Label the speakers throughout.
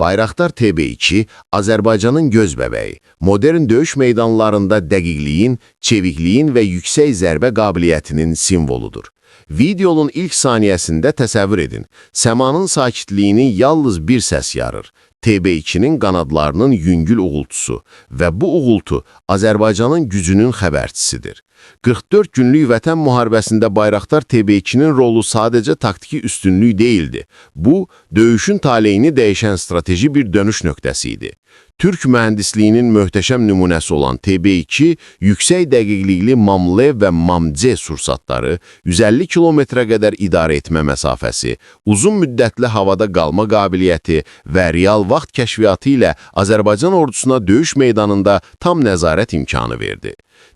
Speaker 1: Bayraktar TB2, Azərbaycanın göz bəbəyi, modern döyüş meydanlarında dəqiqliyin, çevikliyin və yüksək zərbə qabiliyyətinin simvoludur. Videonun ilk saniyəsində təsəvvür edin, səmanın sakitliyini yalnız bir səs yarır. TB2-nin qanadlarının yüngül uğultusu və bu uğultu Azərbaycanın gücünün xəbərçisidir. 44 günlük Vətən müharibəsində Bayraktar TB2-nin rolu sadəcə taktiki üstünlük değildi. Bu, döyüşün taleyini dəyişən strateji bir dönüş nöqtəsi idi. Türk mühəndisliyinin möhtəşəm nümunəsi olan TB2, yüksək dəqiqlikli MAMLEV və MAMC sursatları, 150 kilometrə qədər idarə etmə məsafəsi, uzun müddətli havada qalma qabiliyyəti və real vaxt kəşfiyyatı ilə Azərbaycan ordusuna döyüş meydanında tam nəzarət imkanı verdi.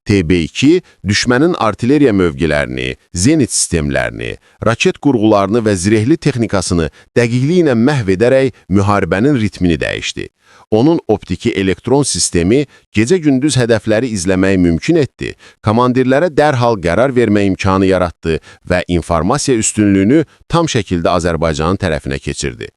Speaker 1: TB2, düşmənin artilleriya mövqelərini, zenit sistemlərini, raket qurğularını və zirehli texnikasını dəqiqliklə məhv edərək müharibənin ritmini dəyişdi. Onun optiki elektron sistemi gecə-gündüz hədəfləri izləməyi mümkün etdi, komandirlərə dərhal qərar vermə imkanı yaratdı və informasiya üstünlüyünü tam şəkildə Azərbaycanın tərəfinə keçirdi.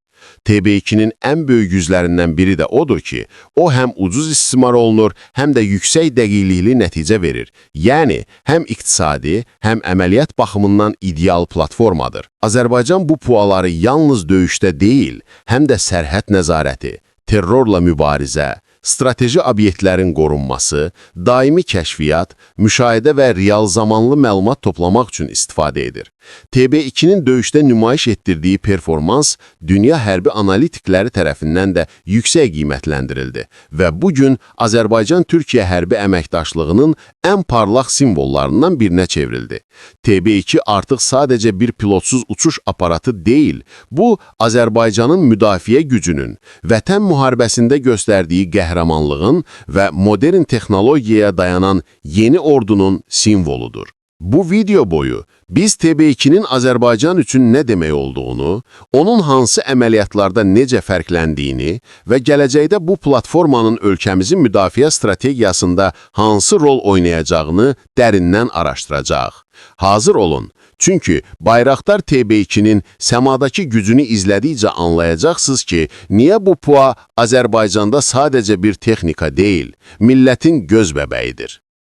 Speaker 1: TB2-nin ən böyük yüzlərindən biri də odur ki, o həm ucuz istismar olunur, həm də yüksək dəqiqlikli nəticə verir. Yəni, həm iqtisadi, həm əməliyyat baxımından ideal platformadır. Azərbaycan bu puaları yalnız döyüşdə deyil, həm də sərhəd nəzarəti, terrorla mübarizə, strateji obyektlərin qorunması, daimi kəşfiyyat, müşahidə və real zamanlı məlumat toplamaq üçün istifadə edir. TB2-nin döyüşdə nümayiş etdirdiyi performans dünya hərbi analitikləri tərəfindən də yüksək qiymətləndirildi və bugün Azərbaycan-Türkiyə hərbi əməkdaşlığının ən parlaq simvollarından birinə çevrildi. TB2 artıq sadəcə bir pilotsuz uçuş aparatı deyil, bu Azərbaycanın müdafiə gücünün, vətən müharibəsində göstərdiyi qəhrəmanlığın və modern texnologiyaya dayanan yeni ordunun simvoludur. Bu video boyu biz TB2-nin Azərbaycan üçün nə demək olduğunu, onun hansı əməliyyatlarda necə fərqləndiyini və gələcəkdə bu platformanın ölkəmizin müdafiə strategiyasında hansı rol oynayacağını dərindən araşdıracaq. Hazır olun, çünki Bayraktar TB2-nin səmadakı gücünü izlədikcə anlayacaqsınız ki, niyə bu PUA Azərbaycanda sadəcə bir texnika deyil, millətin göz bəbəyidir.